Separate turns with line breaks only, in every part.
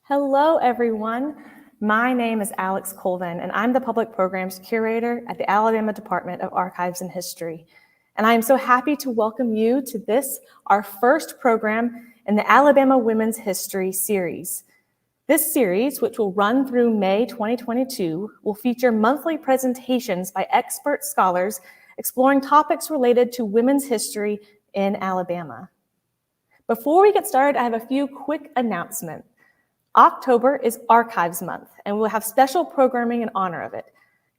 Hello, everyone. My name is Alex Colvin, and I'm the Public Programs Curator at the Alabama Department of Archives and History. And I am so happy to welcome you to this, our first program in the Alabama Women's History series. This series, which will run through May 2022, will feature monthly presentations by expert scholars exploring topics related to women's history in Alabama. Before we get started, I have a few quick announcements. October is Archives Month, and we'll have special programming in honor of it.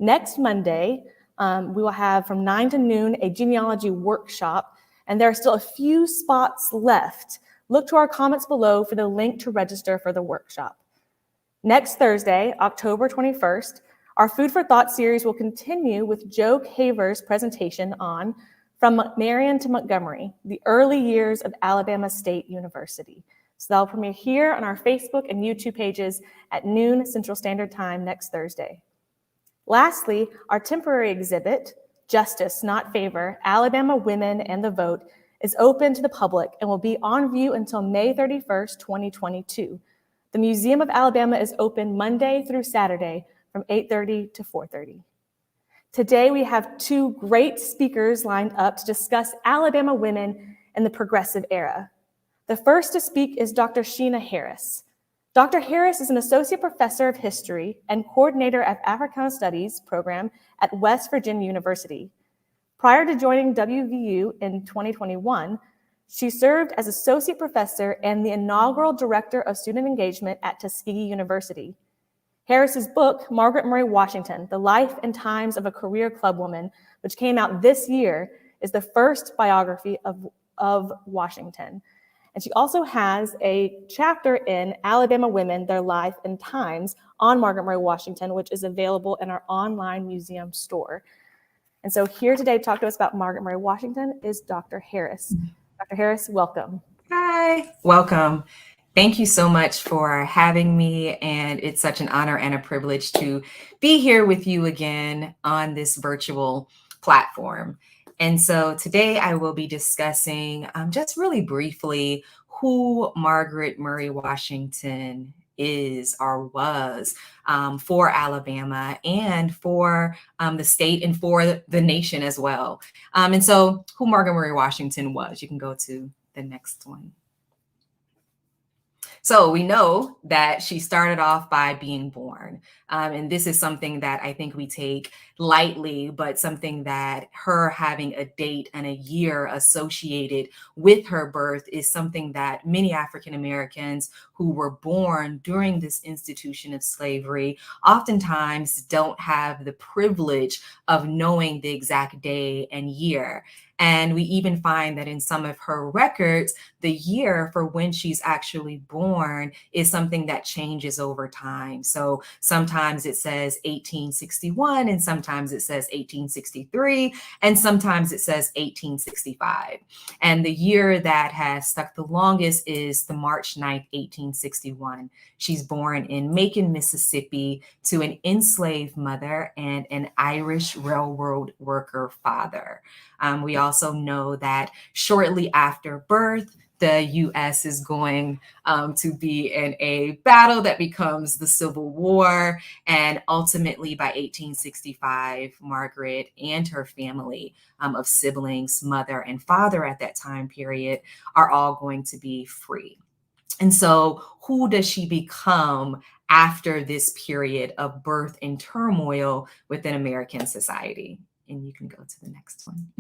Next Monday, we will have from 9 to noon a genealogy workshop, and there are still a few spots left. Look to our comments below for the link to register for the workshop. Next Thursday, October 21st, our Food for Thought series will continue with Joe Caver's presentation on From Marion to Montgomery, the Early Years of Alabama State University. So that'll premiere here on our Facebook and YouTube pages at noon Central Standard Time next Thursday. Lastly, our temporary exhibit, Justice, Not Favor, Alabama Women and the Vote, is open to the public and will be on view until May 31st, 2022. The Museum of Alabama is open Monday through Saturday from 8:30 to 4:30. Today, we have two great speakers lined up to discuss Alabama women in the progressive era. The first to speak is Dr. Sheena Harris. Dr. Harris is an associate professor of history and coordinator of Africana Studies program at West Virginia University. Prior to joining WVU in 2021, she served as associate professor and the inaugural director of student engagement at Tuskegee University. Harris's book, Margaret Murray Washington, The Life and Times of a Career Clubwoman, which came out this year, is the first biography of Washington. And she also has a chapter in Alabama Women, Their Life and Times on Margaret Murray Washington, which is available in our online museum store. And so here today to talk to us about Margaret Murray Washington is Dr. Harris. Dr. Harris, welcome.
Hi, welcome. Thank you so much for having me. And it's such an honor and a privilege to be here with you again on this virtual platform. And so today I will be discussing just really briefly who Margaret Murray Washington is or was for Alabama and for the state and for the nation as well. And so who Margaret Murray Washington was, you can go to the next one. So we know that she started off by being born. And this is something that I think we take lightly, but something that her having a date and a year associated with her birth is something that many African Americans who were born during this institution of slavery oftentimes don't have the privilege of knowing the exact day and year. And we even find that in some of her records, the year for when she's actually born is something that changes over time. So sometimes it says 1861, and sometimes it says 1863, and sometimes it says 1865. And the year that has stuck the longest is the March 9th, 1861. She's born in Macon, Mississippi, to an enslaved mother and an Irish railroad worker father. We also know that shortly after birth, the U.S. is going to be in a battle that becomes the Civil War. And ultimately, by 1865, Margaret and her family of siblings, mother and father at that time period, are all going to be free. And so who does she become after this period of birth and turmoil within American society? And you can go to the next one.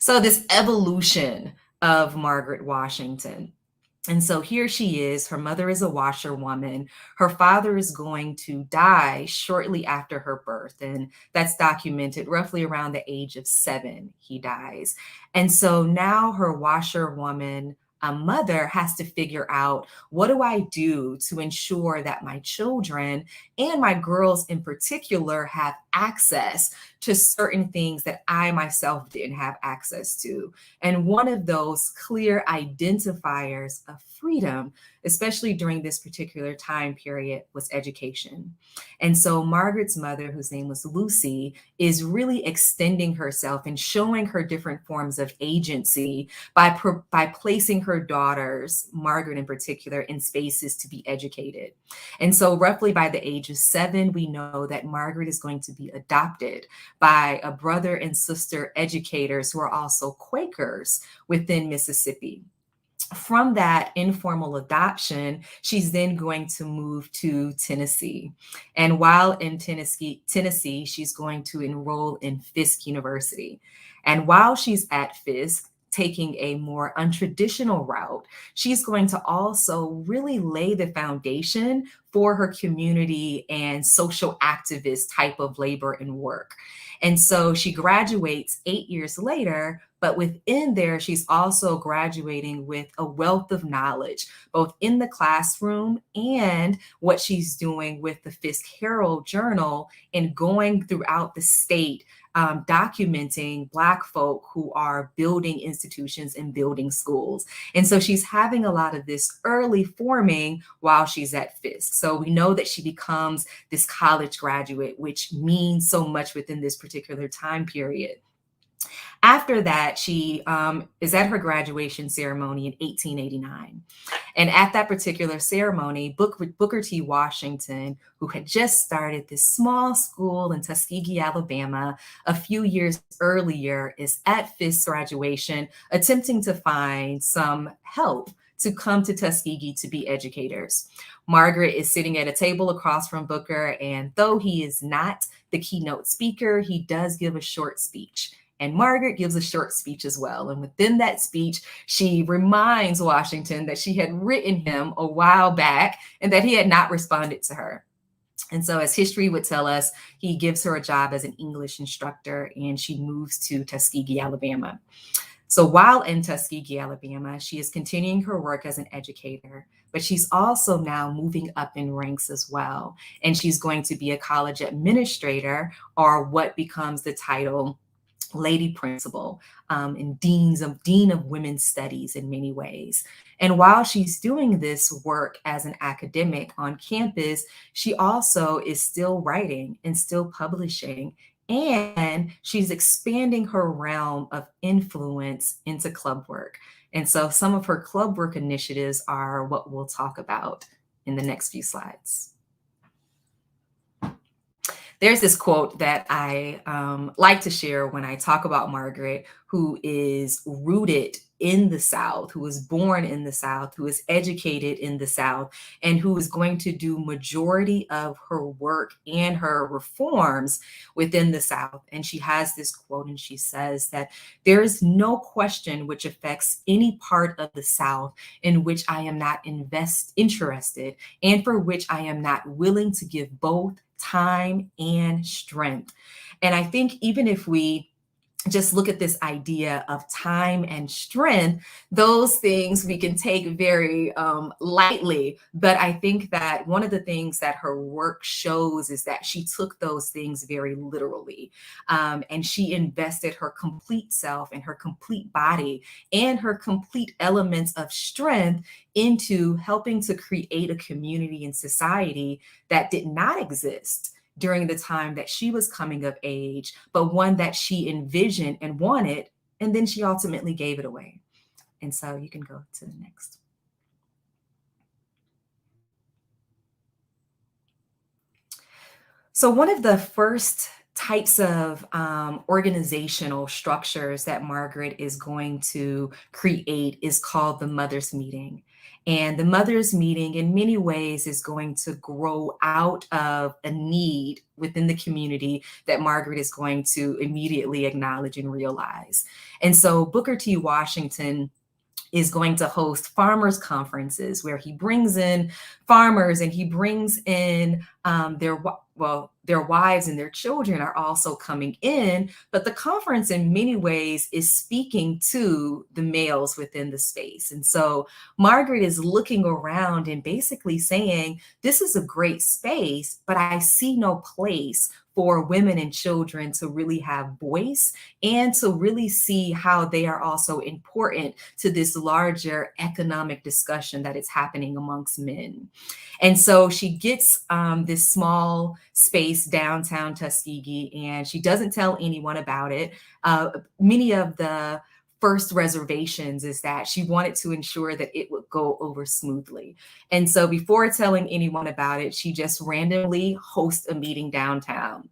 So this evolution of Margaret Washington. And so here she is. Her mother is a washerwoman. Her father is going to die shortly after her birth. And that's documented roughly around the age of 7, he dies. And so now her washerwoman mother has to figure out, what do I do to ensure that my children and my girls in particular have access to certain things that I myself didn't have access to? And one of those clear identifiers of freedom, especially during this particular time period, was education. And so Margaret's mother, whose name was Lucy, is really extending herself and showing her different forms of agency by placing her daughters, Margaret in particular, in spaces to be educated. And so roughly by the age of 7, we know that Margaret is going to be adopted by a brother and sister educators who are also Quakers within Mississippi. From that informal adoption, she's then going to move to Tennessee. And while in Tennessee, she's going to enroll in Fisk University. And while she's at Fisk, taking a more untraditional route, she's going to also really lay the foundation for her community and social activist type of labor and work. And so she graduates 8 years later, but within there, she's also graduating with a wealth of knowledge, both in the classroom and what she's doing with the Fisk Herald Journal and going throughout the state, documenting Black folk who are building institutions and building schools. And so she's having a lot of this early forming while she's at Fisk. So we know that she becomes this college graduate, which means so much within this particular time period. After that, she is at her graduation ceremony in 1889. And at that particular ceremony, Booker T. Washington, who had just started this small school in Tuskegee, Alabama, a few years earlier, is at Fisk's graduation, attempting to find some help to come to Tuskegee to be educators. Margaret is sitting at a table across from Booker, and though he is not the keynote speaker, he does give a short speech. And Margaret gives a short speech as well. And within that speech, she reminds Washington that she had written him a while back and that he had not responded to her. And so, as history would tell us, he gives her a job as an English instructor, and she moves to Tuskegee, Alabama. So while in Tuskegee, Alabama, she is continuing her work as an educator, but she's also now moving up in ranks as well. And she's going to be a college administrator, or what becomes the title lady principal, and dean of women's studies in many ways. And while she's doing this work as an academic on campus, she also is still writing and still publishing, and she's expanding her realm of influence into club work. And so some of her club work initiatives are what we'll talk about in the next few slides. There's this quote that I like to share when I talk about Margaret, who is rooted in the South, who was born in the South, who is educated in the South, and who is going to do majority of her work and her reforms within the South. And she has this quote, and she says that there is no question which affects any part of the South in which I am not interested, and for which I am not willing to give both time and strength. And I think even if we just look at this idea of time and strength, those things we can take very lightly. But I think that one of the things that her work shows is that she took those things very literally. And she invested her complete self and her complete body and her complete elements of strength into helping to create a community and society that did not exist during the time that she was coming of age, but one that she envisioned and wanted, and then she ultimately gave it away. And so you can go to the next. So one of the first types of organizational structures that Margaret is going to create is called the Mothers' Meeting. And the Mothers' Meeting in many ways is going to grow out of a need within the community that Margaret is going to immediately acknowledge and realize. And so Booker T. Washington is going to host farmers conferences where he brings in farmers and he brings in their wives and their children are also coming in, but the conference in many ways is speaking to the males within the space. And so Margaret is looking around and basically saying, this is a great space, but I see no place for women and children to really have voice and to really see how they are also important to this larger economic discussion that is happening amongst men. And so she gets this small space downtown Tuskegee, and she doesn't tell anyone about it. Many of the first reservations is that she wanted to ensure that it would go over smoothly. And so before telling anyone about it, she just randomly hosts a meeting downtown.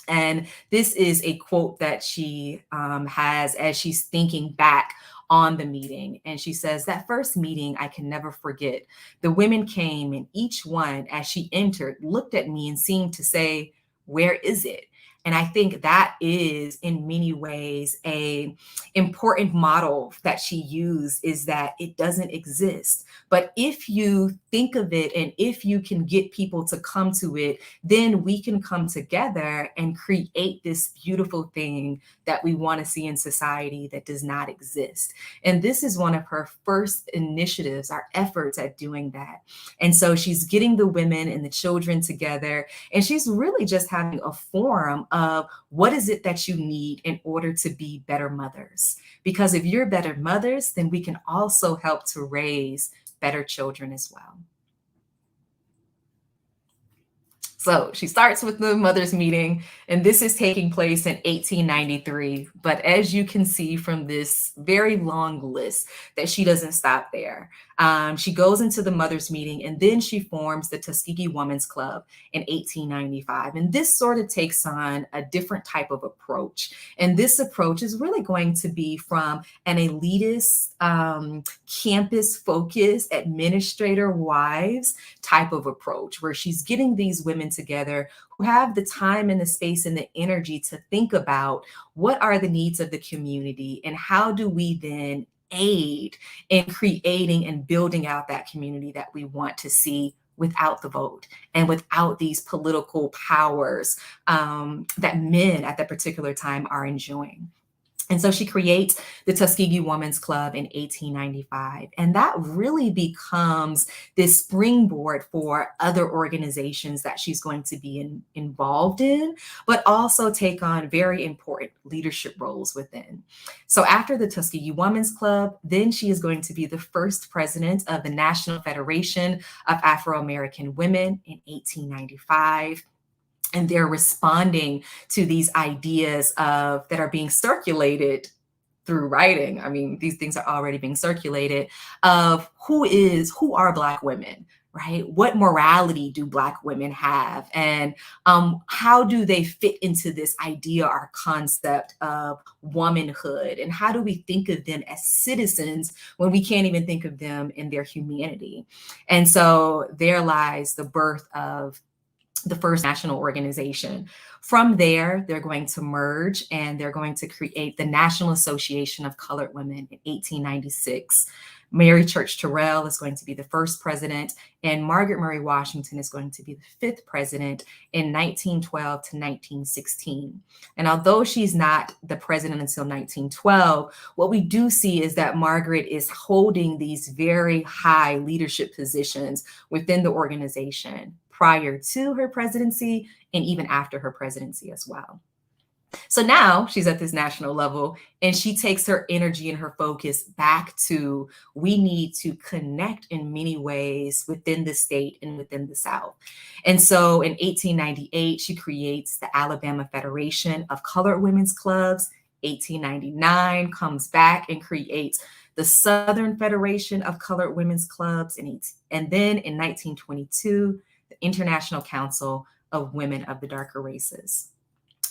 And this is a quote that she has as she's thinking back on the meeting. And she says, "That first meeting I can never forget. The women came, and each one, as she entered, looked at me and seemed to say, 'Where is it?'" And I think that is in many ways a important model that she used, is that it doesn't exist. But if you think of it and if you can get people to come to it, then we can come together and create this beautiful thing that we want to see in society that does not exist. And this is one of her first initiatives, our efforts at doing that. And so she's getting the women and the children together, and she's really just having a forum of what is it that you need in order to be better mothers. Because if you're better mothers, then we can also help to raise better children as well. So she starts with the mothers meeting, and this is taking place in 1893. But as you can see from this very long list, that she doesn't stop there. She goes into the mothers meeting, and then she forms the Tuskegee Women's Club in 1895. And this sort of takes on a different type of approach. And this approach is really going to be from an elitist, campus-focused, administrator wives type of approach, where she's getting these women together who have the time and the space and the energy to think about what are the needs of the community and how do we then aid in creating and building out that community that we want to see without the vote and without these political powers that men at that particular time are enjoying. And so she creates the Tuskegee Women's Club in 1895. And that really becomes this springboard for other organizations that she's going to be involved in, but also take on very important leadership roles within. So after the Tuskegee Women's Club, then she is going to be the first president of the National Federation of Afro-American Women in 1895. And they're responding to these ideas that are being circulated through writing. I mean, these things are already being circulated of who are Black women, right? What morality do Black women have? And how do they fit into this idea or concept of womanhood? And how do we think of them as citizens when we can't even think of them in their humanity? And so there lies the birth of the first national organization. From there, they're going to merge and they're going to create the National Association of Colored Women in 1896. Mary Church Terrell is going to be the first president, and Margaret Murray Washington is going to be the fifth president in 1912 to 1916. And although she's not the president until 1912, what we do see is that Margaret is holding these very high leadership positions within the organization prior to her presidency and even after her presidency as well. So now she's at this national level and she takes her energy and her focus back to, we need to connect in many ways within the state and within the South. And so in 1898, she creates the Alabama Federation of Colored Women's Clubs. 1899 comes back and creates the Southern Federation of Colored Women's Clubs. And then in 1922, the International Council of Women of the Darker Races.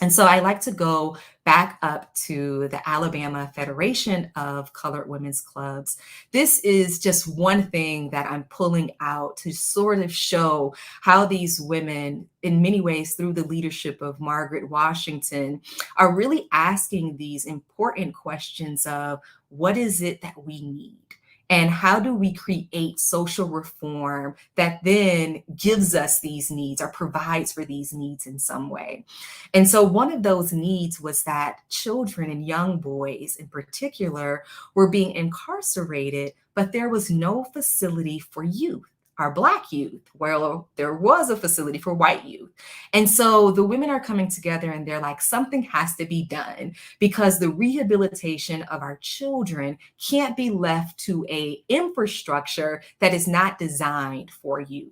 And so I like to go back up to the Alabama Federation of Colored Women's Clubs. This is just one thing that I'm pulling out to sort of show how these women, in many ways through the leadership of Margaret Washington, are really asking these important questions of what is it that we need? And how do we create social reform that then gives us these needs or provides for these needs in some way? And so one of those needs was that children and young boys in particular were being incarcerated, but there was no facility for youth. Our Black youth, well, there was a facility for white youth. And so the women are coming together and they're like, something has to be done because the rehabilitation of our children can't be left to an infrastructure that is not designed for youth.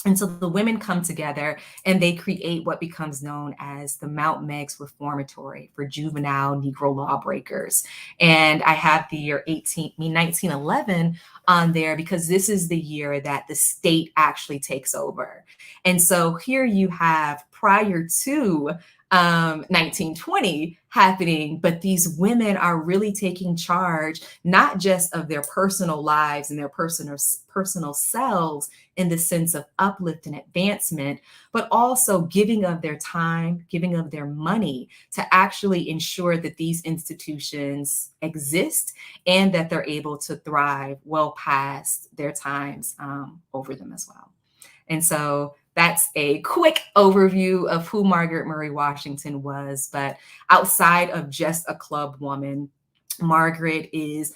And so the women come together and they create what becomes known as the Mount Meigs Reformatory for juvenile Negro lawbreakers. And I have the year 1911 on there because this is the year that the state actually takes over. And so here you have prior to 1920 happening, but these women are really taking charge, not just of their personal lives and their personal selves in the sense of uplift and advancement, but also giving of their time, giving of their money to actually ensure that these institutions exist and that they're able to thrive well past their times over them as well. And so that's a quick overview of who Margaret Murray Washington was. But outside of just a club woman, Margaret is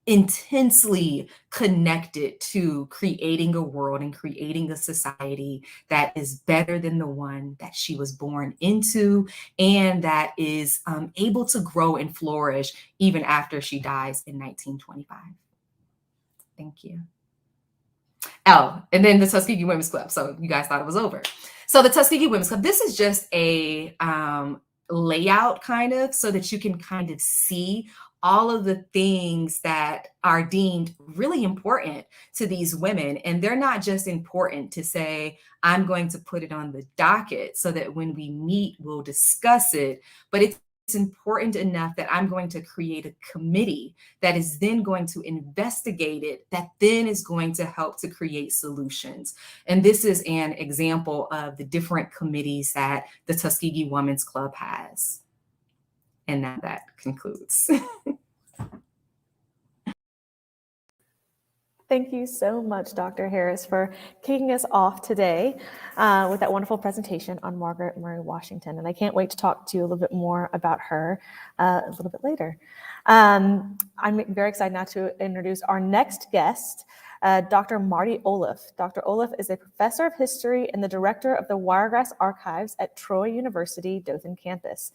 intensely connected to creating a world and creating a society that is better than the one that she was born into, and that is able to grow and flourish even after she dies in 1925. Thank you. Oh, and then the Tuskegee Women's Club. So you guys thought it was over. So the Tuskegee Women's Club, this is just a layout kind of so that you can kind of see all of the things that are deemed really important to these women. And they're not just important to say, I'm going to put it on the docket so that when we meet, we'll discuss it, but it's important enough that I'm going to create a committee that is then going to investigate it, that then is going to help to create solutions. And this is an example of the different committees that the Tuskegee Women's Club has. And now that concludes.
Thank you so much, Dr. Harris, for kicking us off today with that wonderful presentation on Margaret Murray Washington. And I can't wait to talk to you a little bit more about her a little bit later. I'm very excited now to introduce our next guest, Dr. Marty Olliff. Dr. Olliff is a professor of history and the director of the Wiregrass Archives at Troy University, Dothan campus.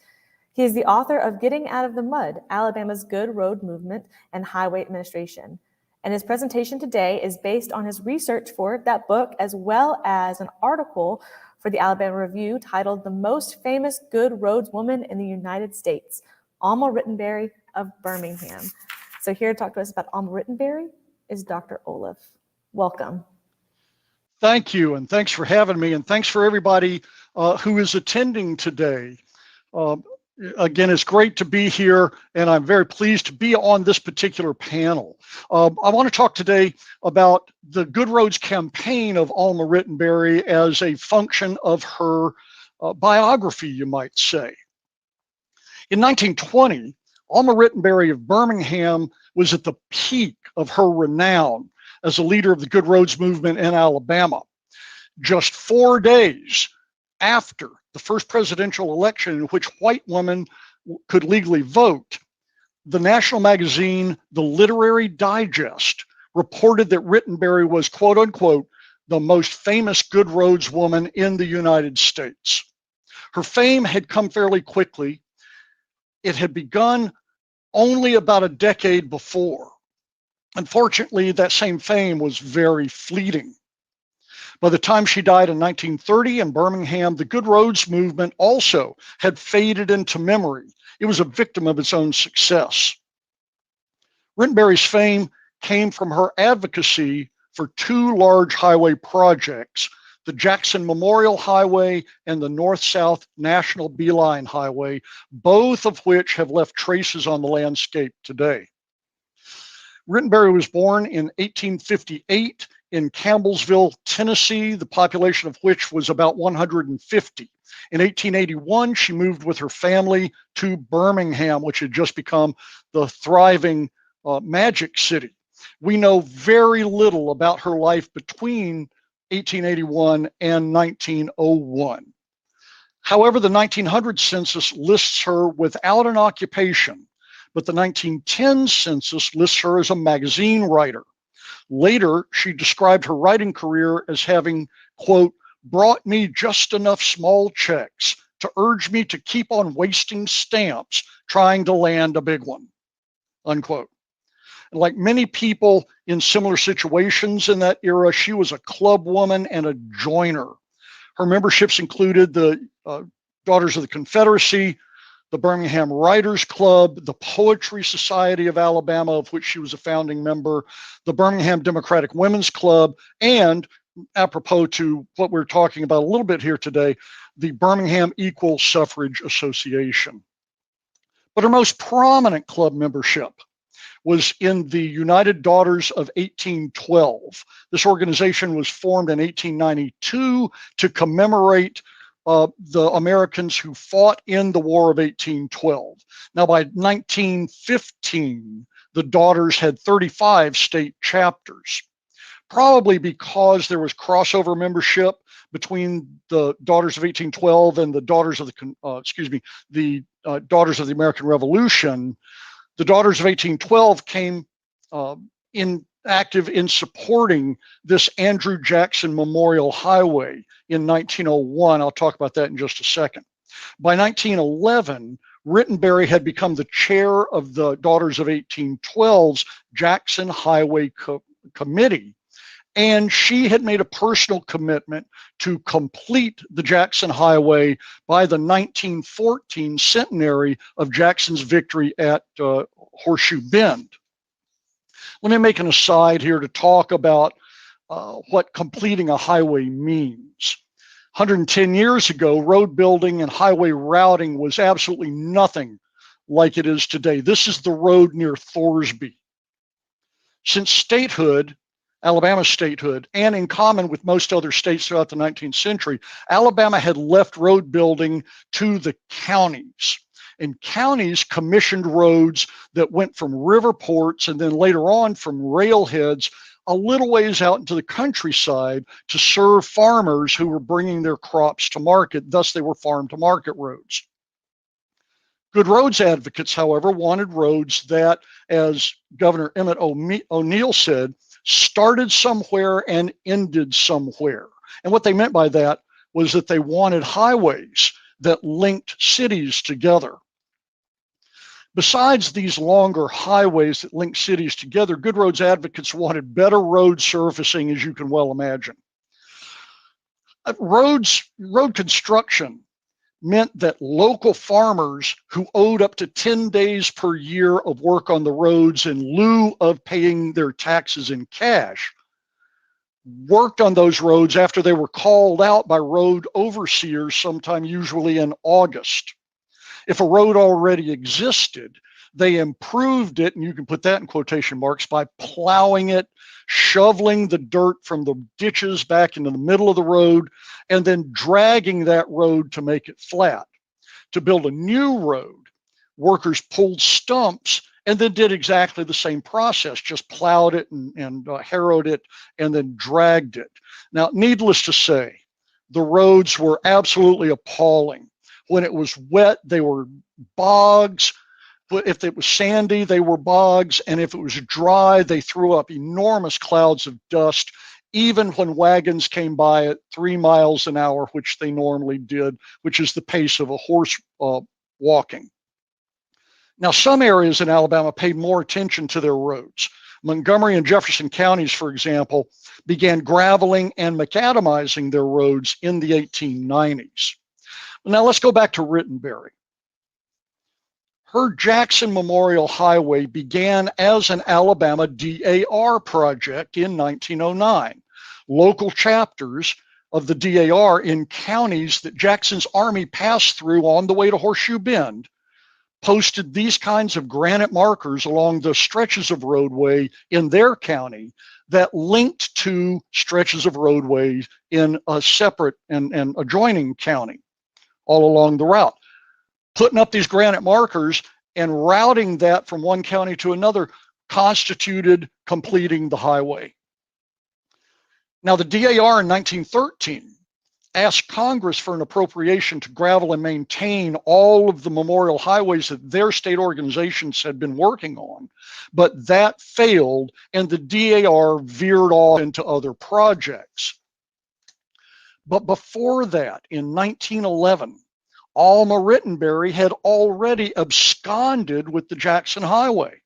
He is the author of Getting Out of the Mud, Alabama's Good Road Movement and Highway Administration. And his presentation today is based on his research for that book, as well as an article for the Alabama Review titled The Most Famous Good Roads Woman in the United States, Alma Rittenberry of Birmingham. So here to talk to us about Alma Rittenberry is Dr. Olliff. Welcome.
Thank you, and thanks for having me, and thanks for everybody who is attending today. Again, it's great to be here, and I'm very pleased to be on this particular panel. I want to talk today about the Good Roads campaign of Alma Rittenberry as a function of her biography, you might say. In 1920, Alma Rittenberry of Birmingham was at the peak of her renown as a leader of the Good Roads movement in Alabama. Just 4 days after the first presidential election in which white women could legally vote, the national magazine, The Literary Digest, reported that Rittenberry was, quote unquote, the most famous good roads woman in the United States. Her fame had come fairly quickly. It had begun only about a decade before. Unfortunately, that same fame was very fleeting. By the time she died in 1930 in Birmingham, the Good Roads movement also had faded into memory. It was a victim of its own success. Rittenberry's fame came from her advocacy for two large highway projects, the Jackson Memorial Highway and the North-South National Beeline Highway, both of which have left traces on the landscape today. Rittenberry was born in 1858 in Campbellsville, Tennessee, the population of which was about 150. In 1881, she moved with her family to Birmingham, which had just become the thriving Magic City. We know very little about her life between 1881 and 1901. However, the 1900 census lists her without an occupation, but the 1910 census lists her as a magazine writer. Later, she described her writing career as having, quote, brought me just enough small checks to urge me to keep on wasting stamps trying to land a big one, unquote. Like many people in similar situations in that era, she was a club woman and a joiner. Her memberships included the Daughters of the Confederacy, the Birmingham Writers Club, the Poetry Society of Alabama, of which she was a founding member, the Birmingham Democratic Women's Club, and apropos to what we're talking about a little bit here today, the Birmingham Equal Suffrage Association. But her most prominent club membership was in the United Daughters of 1812. This organization was formed in 1892 to commemorate the Americans who fought in the War of 1812. Now, by 1915, the Daughters had 35 state chapters, probably because there was crossover membership between the Daughters of 1812 and the Daughters of the Daughters of the American Revolution. The Daughters of 1812 came active in supporting this Andrew Jackson Memorial Highway in 1901. I'll talk about that in just a second. By 1911, Rittenberry had become the chair of the Daughters of 1812's Jackson Highway Committee, and she had made a personal commitment to complete the Jackson Highway by the 1914 centenary of Jackson's victory at Horseshoe Bend. Let me make an aside here to talk about what completing a highway means. 110 years ago, road building and highway routing was absolutely nothing like it is today. This is the road near Thorsby. Since statehood, Alabama's statehood, and in common with most other states throughout the 19th century, Alabama had left road building to the counties. And counties commissioned roads that went from river ports and then later on from railheads a little ways out into the countryside to serve farmers who were bringing their crops to market. Thus, they were farm to market roads. Good roads advocates, however, wanted roads that, as Governor Emmett O'Neal said, started somewhere and ended somewhere. And what they meant by that was that they wanted highways that linked cities together. Besides these longer highways that link cities together, good roads advocates wanted better road surfacing, as you can well imagine. Road construction meant that local farmers who owed up to 10 days per year of work on the roads in lieu of paying their taxes in cash worked on those roads after they were called out by road overseers sometime usually in August. If a road already existed, they improved it, and you can put that in quotation marks, by plowing it, shoveling the dirt from the ditches back into the middle of the road, and then dragging that road to make it flat. To build a new road, workers pulled stumps and then did exactly the same process, just plowed it and harrowed it and then dragged it. Now, needless to say, the roads were absolutely appalling. When it was wet, they were bogs. But if it was sandy, they were bogs. And if it was dry, they threw up enormous clouds of dust, even when wagons came by at 3 miles an hour, which they normally did, which is the pace of a horse walking. Now, some areas in Alabama paid more attention to their roads. Montgomery and Jefferson counties, for example, began graveling and macadamizing their roads in the 1890s. Now let's go back to Rittenberry. Her Jackson Memorial Highway began as an Alabama DAR project in 1909. Local chapters of the DAR in counties that Jackson's army passed through on the way to Horseshoe Bend posted these kinds of granite markers along the stretches of roadway in their county that linked to stretches of roadway in a separate and adjoining county all along the route. Putting up these granite markers and routing that from one county to another constituted completing the highway. Now, the DAR in 1913 asked Congress for an appropriation to gravel and maintain all of the memorial highways that their state organizations had been working on, but that failed and the DAR veered off into other projects. But before that, in 1911, Alma Rittenberry had already absconded with the Jackson Highway.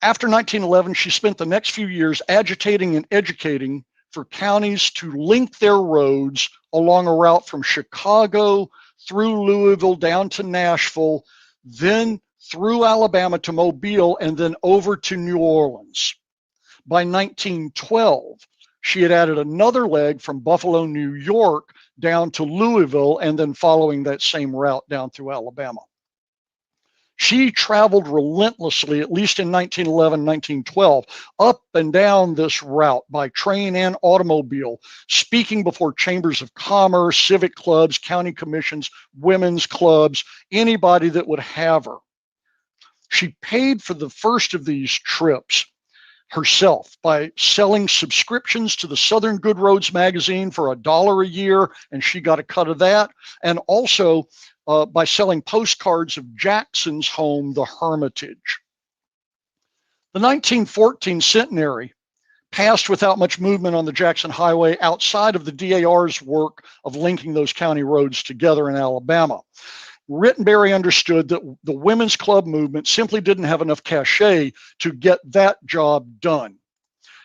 After 1911, she spent the next few years agitating and educating for counties to link their roads along a route from Chicago through Louisville down to Nashville, then through Alabama to Mobile, and then over to New Orleans. By 1912, she had added another leg from Buffalo, New York, down to Louisville, and then following that same route down through Alabama. She traveled relentlessly, at least in 1911, 1912, up and down this route by train and automobile, speaking before chambers of commerce, civic clubs, county commissions, women's clubs, anybody that would have her. She paid for the first of these trips herself by selling subscriptions to the Southern Good Roads magazine for $1 a year, and she got a cut of that, and also by selling postcards of Jackson's home, the Hermitage. The 1914 centenary passed without much movement on the Jackson Highway outside of the DAR's work of linking those county roads together in Alabama. Rittenberry understood that the women's club movement simply didn't have enough cachet to get that job done.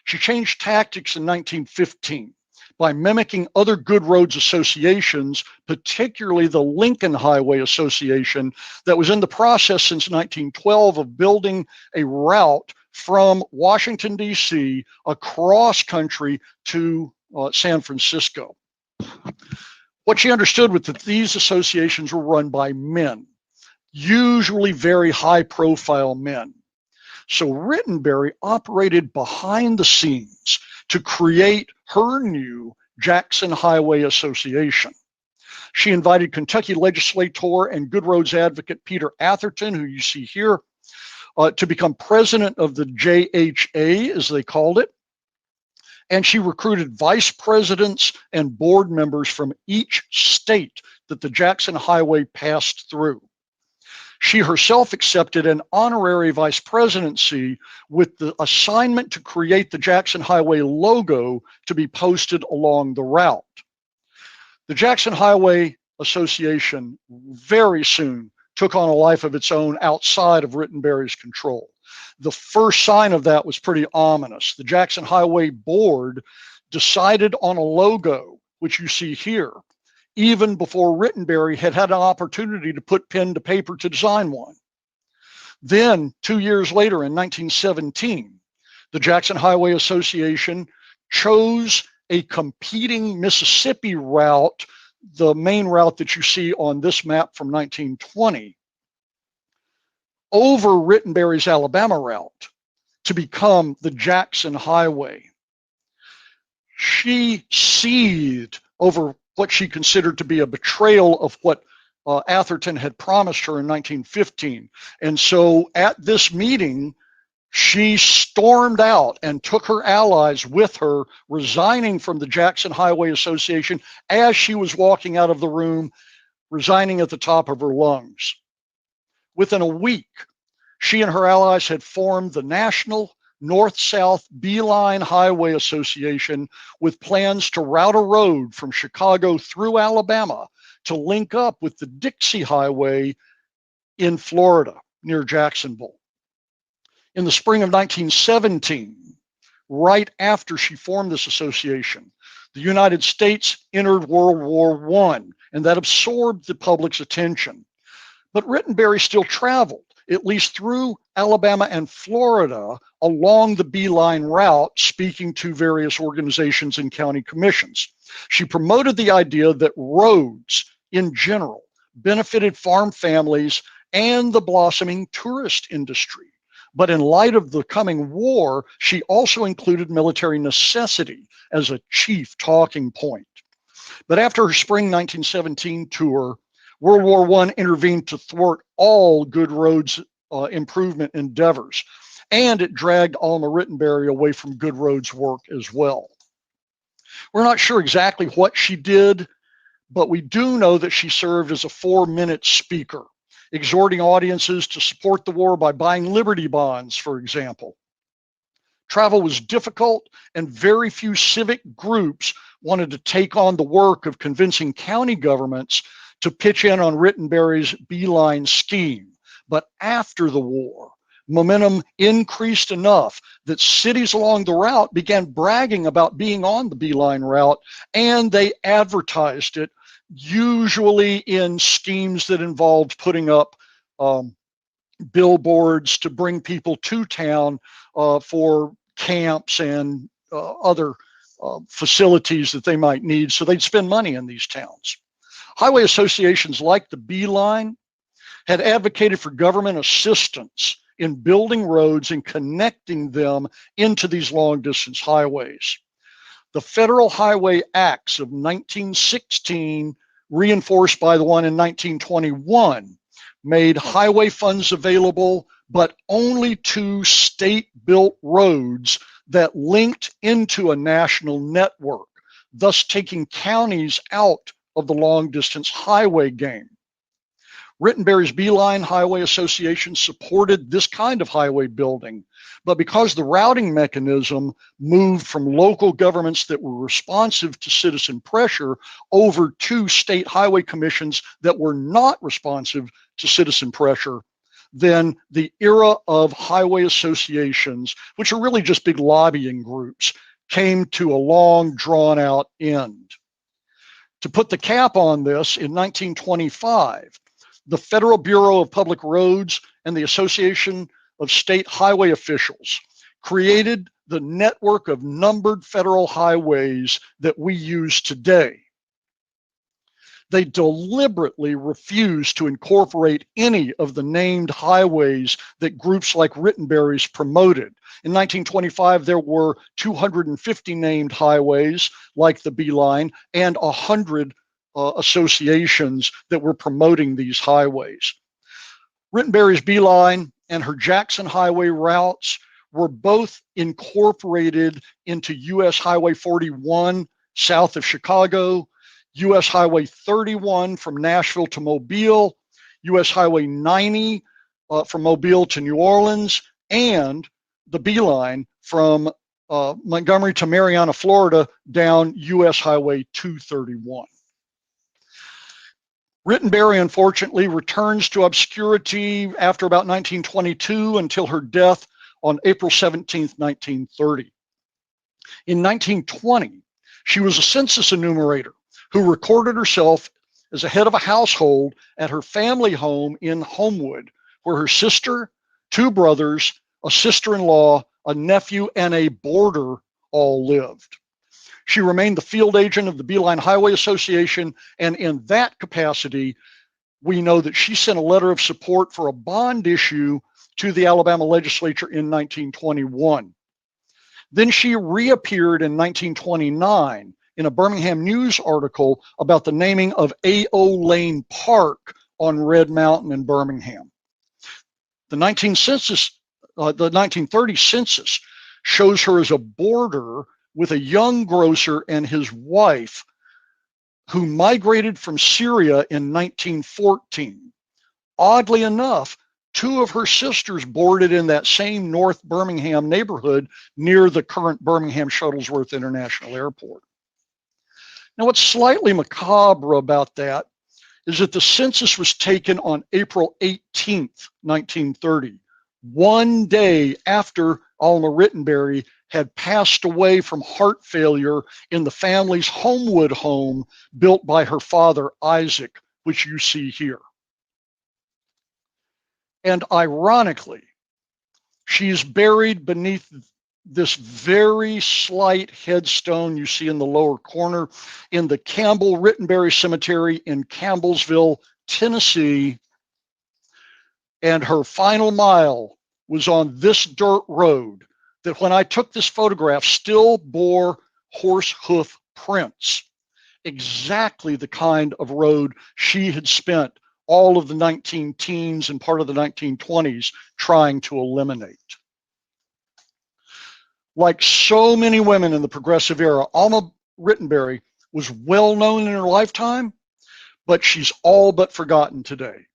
She changed tactics in 1915 by mimicking other good roads associations, particularly the Lincoln Highway Association that was in the process since 1912 of building a route from Washington, D.C. across country to San Francisco. What she understood was that these associations were run by men, usually very high-profile men. So Rittenberry operated behind the scenes to create her new Jackson Highway Association. She invited Kentucky legislator and Good Roads advocate Peter Atherton, who you see here, to become president of the JHA, as they called it. And she recruited vice presidents and board members from each state that the Jackson Highway passed through. She herself accepted an honorary vice presidency with the assignment to create the Jackson Highway logo to be posted along the route. The Jackson Highway Association very soon took on a life of its own outside of Rittenberry's control. The first sign of that was pretty ominous. The Jackson Highway Board decided on a logo, which you see here, even before Rittenberry had had an opportunity to put pen to paper to design one. Then, 2 years later, in 1917, the Jackson Highway Association chose a competing Mississippi route, the main route that you see on this map from 1920, over Rittenberry's Alabama route to become the Jackson Highway. She seethed over what she considered to be a betrayal of what Atherton had promised her in 1915. And so at this meeting, she stormed out and took her allies with her, resigning from the Jackson Highway Association as she was walking out of the room, resigning at the top of her lungs. Within a week, she and her allies had formed the National North-South Beeline Highway Association with plans to route a road from Chicago through Alabama to link up with the Dixie Highway in Florida near Jacksonville. In the spring of 1917, right after she formed this association, the United States entered World War I, and that absorbed the public's attention. But Rittenberry still traveled, at least through Alabama and Florida, along the Beeline route, speaking to various organizations and county commissions. She promoted the idea that roads in general benefited farm families and the blossoming tourist industry. But in light of the coming war, she also included military necessity as a chief talking point. But after her spring 1917 tour, World War I intervened to thwart all good roads improvement endeavors, and it dragged Alma Rittenberry away from good roads work as well. We're not sure exactly what she did, but we do know that she served as a 4-minute speaker, exhorting audiences to support the war by buying Liberty bonds, for example. Travel was difficult, and very few civic groups wanted to take on the work of convincing county governments to pitch in on Rittenberry's Beeline scheme. But after the war, Momentum increased enough that cities along the route began bragging about being on the Beeline route, and they advertised it, usually in schemes that involved putting up billboards to bring people to town for camps and other facilities that they might need, so they'd spend money in these towns. Highway associations like the Beeline had advocated for government assistance in building roads and connecting them into these long distance highways. The Federal Highway Acts of 1916, reinforced by the one in 1921, made highway funds available, but only to state-built roads that linked into a national network, thus taking counties out of the long-distance highway game. Rittenberry's Beeline Highway Association supported this kind of highway building, but because the routing mechanism moved from local governments that were responsive to citizen pressure over to state highway commissions that were not responsive to citizen pressure, then the era of highway associations, which are really just big lobbying groups, came to a long, drawn-out end. To put the cap on this, in 1925, the Federal Bureau of Public Roads and the Association of State Highway Officials created the network of numbered federal highways that we use today. They deliberately refused to incorporate any of the named highways that groups like Rittenberry's promoted. In 1925, there were 250 named highways like the Beeline and 100 associations that were promoting these highways. Rittenberry's Beeline and her Jackson Highway routes were both incorporated into US Highway 41 south of Chicago, US Highway 31 from Nashville to Mobile, US Highway 90 from Mobile to New Orleans, and the Beeline from Montgomery to Marianna, Florida, down US Highway 231. Rittenberry, unfortunately, returns to obscurity after about 1922 until her death on April 17, 1930. In 1920, she was a census enumerator who recorded herself as a head of a household at her family home in Homewood, where her sister, 2 brothers, a sister-in-law, a nephew, and a boarder all lived. She remained the field agent of the Beeline Highway Association, and in that capacity, we know that she sent a letter of support for a bond issue to the Alabama legislature in 1921. Then she reappeared in 1929 in a Birmingham News article about the naming of A.O. Lane Park on Red Mountain in Birmingham. The 1930 census shows her as a boarder with a young grocer and his wife who migrated from Syria in 1914. Oddly enough, 2 of her sisters boarded in that same North Birmingham neighborhood near the current Birmingham Shuttlesworth International Airport. Now, what's slightly macabre about that is that the census was taken on April 18th, 1930, one day after Alma Rittenberry had passed away from heart failure in the family's Homewood home built by her father, Isaac, which you see here. And ironically, she's buried beneath this very slight headstone you see in the lower corner in the Campbell Rittenberry Cemetery in Campbellsville, Tennessee. And her final mile was on this dirt road that, when I took this photograph, still bore horse hoof prints, exactly the kind of road she had spent all of the 19-teens and part of the 1920s trying to eliminate. Like so many women in the progressive era, Alma Rittenberry was well known in her lifetime, but she's all but forgotten today.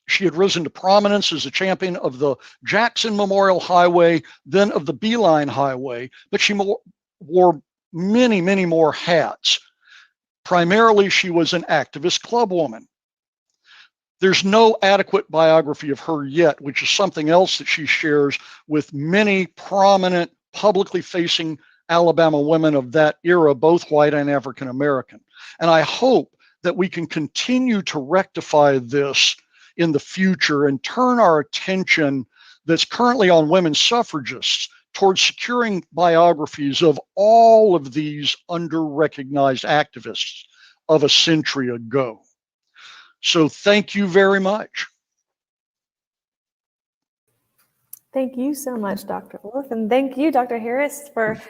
She had risen to prominence as a champion of the Jackson Memorial Highway, then of the Beeline Highway, but she wore many, many more hats. Primarily, she was an activist club woman. There's no adequate biography of her yet, which is something else that she shares with many prominent, publicly facing Alabama women of that era, both white and African American. And I hope that we can continue to rectify this in the future and turn our attention that's currently on women suffragists towards securing biographies of all of these under-recognized activists of a century ago. So thank you very much.
Thank you so much, Dr. Olliff, and thank you, Dr. Harris, for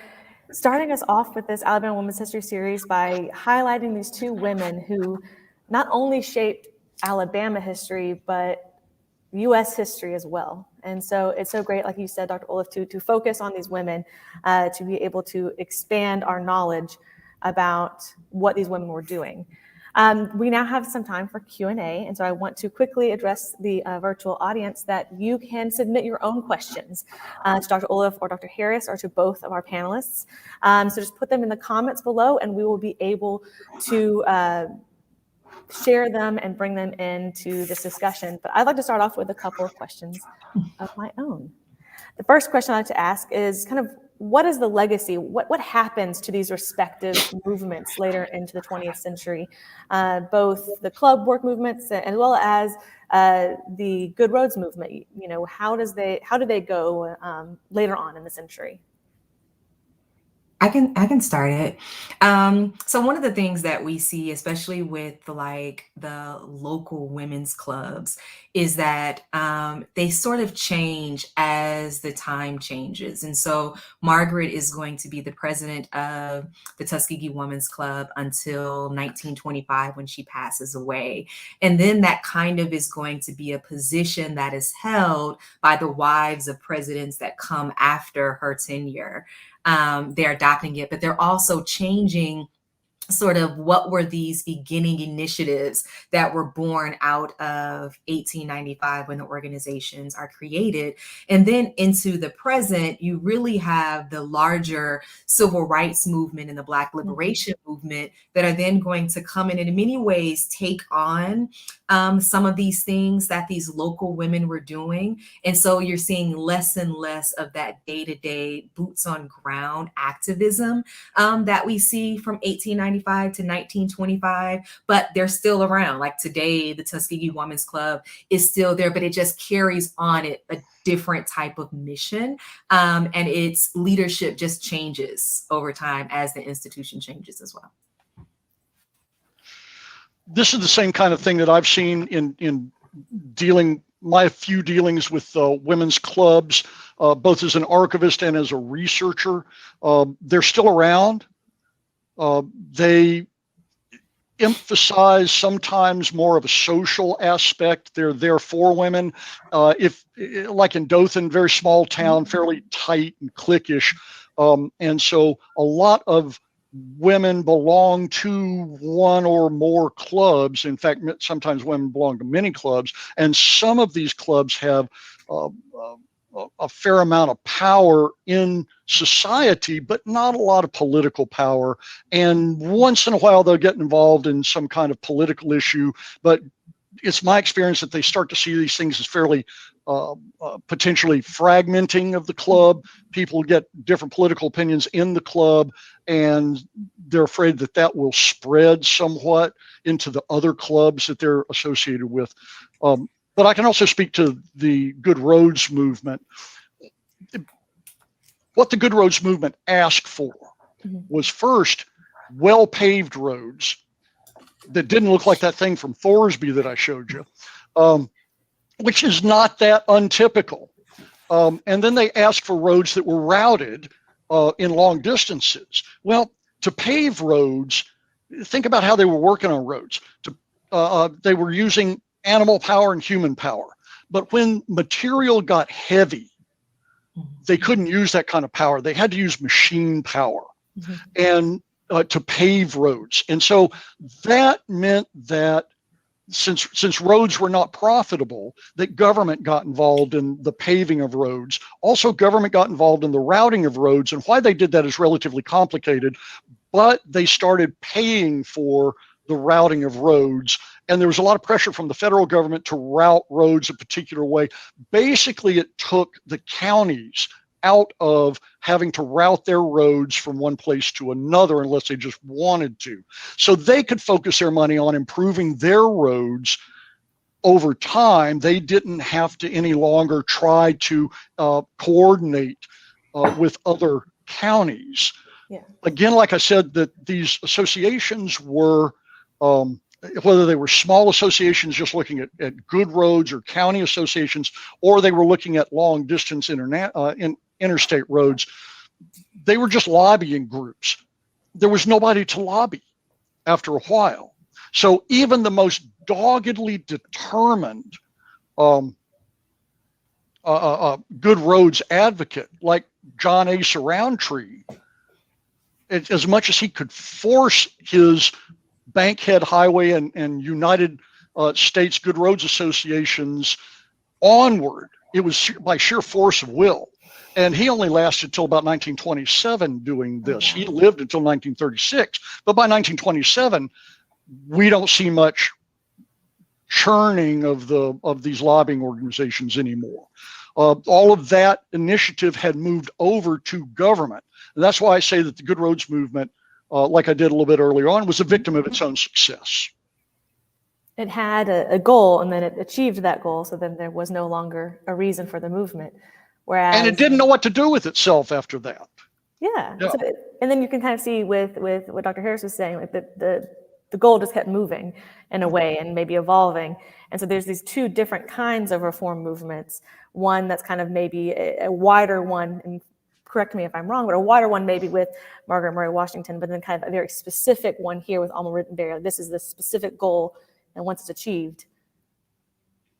starting us off with this Alabama Women's History series by highlighting these two women who not only shaped Alabama history, but U.S. history as well. And so it's so great, like you said, Dr. Olliff, to focus on these women, to be able to expand our knowledge about what these women were doing. We now have some time for Q&A, and so I want to quickly address the virtual audience that you can submit your own questions to Dr. Olliff or Dr. Harris or to both of our panelists. So just put them in the comments below, and we will be able to share them and bring them into this discussion. But I'd like to start off with a couple of questions of my own. The first question I'd like to ask is kind of, what is the legacy? What happens to these respective movements later into the 20th century? Both the club work movements as well as the Good Roads movement. You know, how do they go later on in the century?
I can start it. So one of the things that we see, especially with the local women's clubs, is that they sort of change as the time changes. And so Margaret is going to be the president of the Tuskegee Women's Club until 1925 when she passes away. And then that kind of is going to be a position that is held by the wives of presidents that come after her tenure. They're adopting it, but they're also changing sort of what were these beginning initiatives that were born out of 1895 when the organizations are created. And then into the present, you really have the larger civil rights movement and the Black liberation movement that are then going to come in many ways take on some of these things that these local women were doing. And so you're seeing less and less of that day-to-day boots on ground activism that we see from 1895 to 1925, but they're still around. Like today, the Tuskegee Women's Club is still there, but it just carries on a different type of mission. And its leadership just changes over time as the institution changes as well.
This is the same kind of thing that I've seen in my few dealings with women's clubs, both as an archivist and as a researcher. They're still around. They emphasize sometimes more of a social aspect. They're there for women. If like in Dothan, very small town, fairly tight and cliquish. And so a lot of women belong to one or more clubs. In fact, sometimes women belong to many clubs. And some of these clubs have a fair amount of power in society, but not a lot of political power. And once in a while, they'll get involved in some kind of political issue. But it's my experience that they start to see these things as fairly potentially fragmenting of the club. People get different political opinions in the club, and they're afraid that that will spread somewhat into the other clubs that they're associated with. But I can also speak to the Good Roads movement. What the Good Roads movement asked for was first well-paved roads that didn't look like that thing from Thorsby that I showed you, which is not that untypical. And then they asked for roads that were routed in long distances. Well, to pave roads, think about how they were working on roads. They were using animal power and human power. But when material got heavy, they couldn't use that kind of power. They had to use machine power and to pave roads. And so that meant that since roads were not profitable, that government got involved in the paving of roads. Also, government got involved in the routing of roads. And why they did that is relatively complicated, but they started paying for the routing of roads. and there was a lot of pressure from the federal government to route roads a particular way. Basically, it took the counties out of having to route their roads from one place to another unless they just wanted to. So they could focus their money on improving their roads over time. They didn't have to any longer try to coordinate with other counties.
Yeah.
Again, like I said, that these associations were, whether they were small associations just looking at good roads, or county associations, or they were looking at long distance interstate roads, they were just lobbying groups. There was nobody to lobby after a while. So even the most doggedly determined good roads advocate like John A. Surroundtree, as much as he could force his Bankhead Highway and United States Good Roads Associations onward, it was by sheer force of will. And he only lasted till about 1927 doing this. He lived until 1936. But by 1927, we don't see much churning of these lobbying organizations anymore. All of that initiative had moved over to government. And that's why I say that the Good Roads movement, like I did a little bit earlier on, was a victim of its own success.
It had a goal, and then it achieved that goal, so then there was no longer a reason for the movement. Whereas,
and it didn't know what to do with itself after that.
Yeah. So, and then you can kind of see with what Dr. Harris was saying, like the goal just kept moving in a way and maybe evolving. And so there's these two different kinds of reform movements. One that's kind of maybe a wider one, and correct me if I'm wrong, but a wider one maybe with Margaret Murray Washington, but then kind of a very specific one here with Alma Rittenberry. Like, this is the specific goal, and once it's achieved,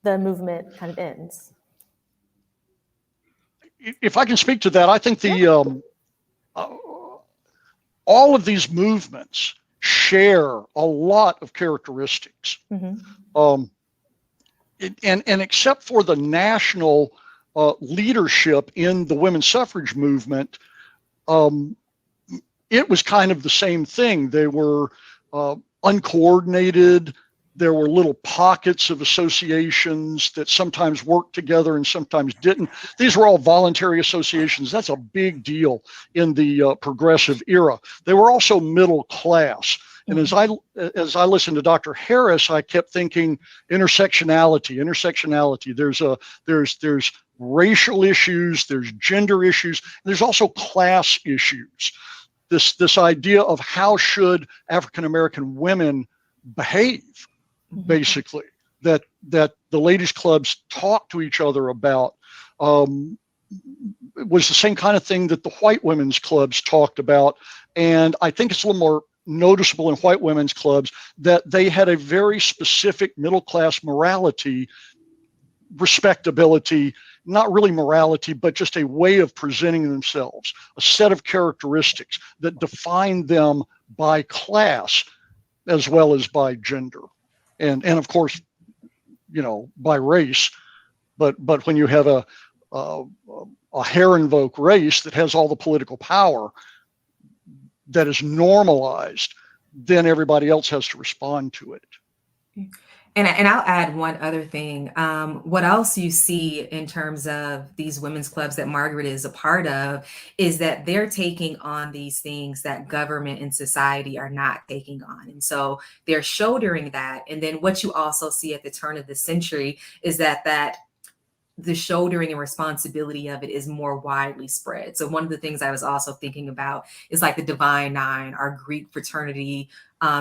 the movement kind of ends.
If I can speak to that, I think all of these movements share a lot of characteristics. And except for the national leadership in the women's suffrage movement, it was kind of the same thing. They were uncoordinated. There were little pockets of associations that sometimes worked together and sometimes didn't. These were all voluntary associations. That's a big deal in the progressive era. They were also middle class. And as I listened to Dr. Harris, I kept thinking intersectionality. There's racial issues, there's gender issues, and there's also class issues. This idea of how should African American women behave, basically, that the ladies' clubs talk to each other about, was the same kind of thing that the white women's clubs talked about. And I think it's a little more noticeable in white women's clubs that they had a very specific middle-class morality, respectability, not really morality, but just a way of presenting themselves, a set of characteristics that defined them by class as well as by gender. And of course, by race, but when you have a Herrenvolk race that has all the political power that is normalized, then everybody else has to respond to it.
And I'll add one other thing. What else you see in terms of these women's clubs that Margaret is a part of is that they're taking on these things that government and society are not taking on. And so they're shouldering that. And then what you also see at the turn of the century is that the shouldering and responsibility of it is more widely spread. So one of the things I was also thinking about is like the Divine Nine, our Greek fraternity,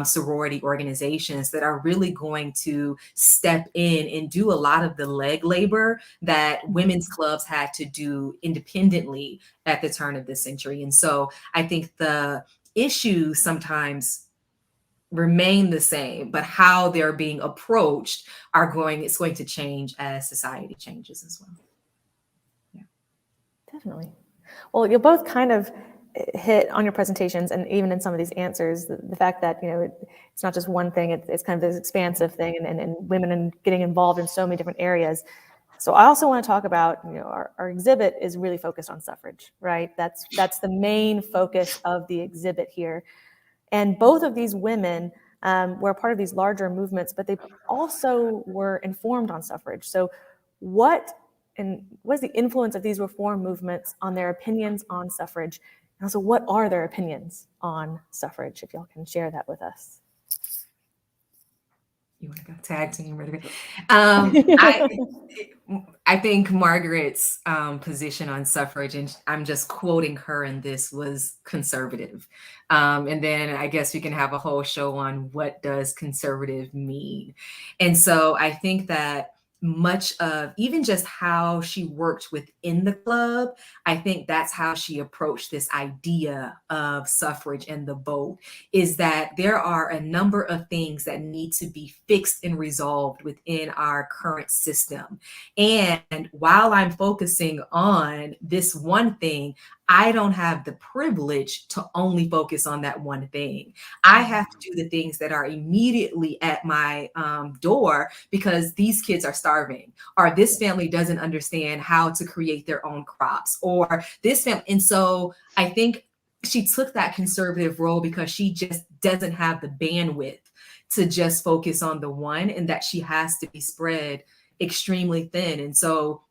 sorority organizations that are really going to step in and do a lot of the leg labor that women's clubs had to do independently at the turn of the century. And so I think the issues sometimes remain the same, but how they're being approached it's going to change as society changes as well. Yeah.
Definitely. Well, you'll both kind of hit on your presentations and even in some of these answers, the fact that, it's not just one thing, it's kind of this expansive thing and women and getting involved in so many different areas. So I also want to talk about, our exhibit is really focused on suffrage, right? That's the main focus of the exhibit here. And both of these women were part of these larger movements, but they also were informed on suffrage. So what is the influence of these reform movements on their opinions on suffrage? And also, what are their opinions on suffrage, if y'all can share that with us?
You want to go tag team? I think Margaret's position on suffrage, and I'm just quoting her in this, was conservative. And then I guess we can have a whole show on what does conservative mean. And so I think that much of even just how she worked within the club, I think that's how she approached this idea of suffrage and the vote, is that there are a number of things that need to be fixed and resolved within our current system. And while I'm focusing on this one thing, I don't have the privilege to only focus on that one thing. I have to do the things that are immediately at my door, because these kids are starving, or this family doesn't understand how to create their own crops, or this family. And so I think she took that conservative role because she just doesn't have the bandwidth to just focus on the one, and that she has to be spread extremely thin. And so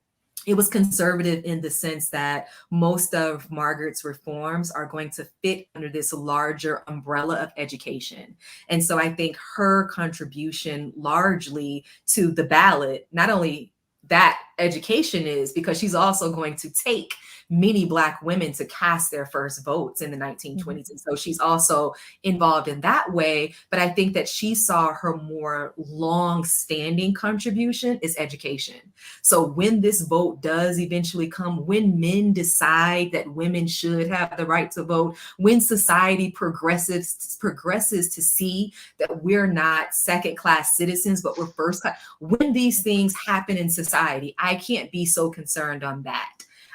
it was conservative in the sense that most of Margaret's reforms are going to fit under this larger umbrella of education. And so I think her contribution largely to the ballot, not only that education is, because she's also going to take many Black women to cast their first votes in the 1920s. And so she's also involved in that way. But I think that she saw her more long-standing contribution is education. So when this vote does eventually come, when men decide that women should have the right to vote, when society progresses to see that we're not second-class citizens, but we're first-class, when these things happen in society, I can't be so concerned on that.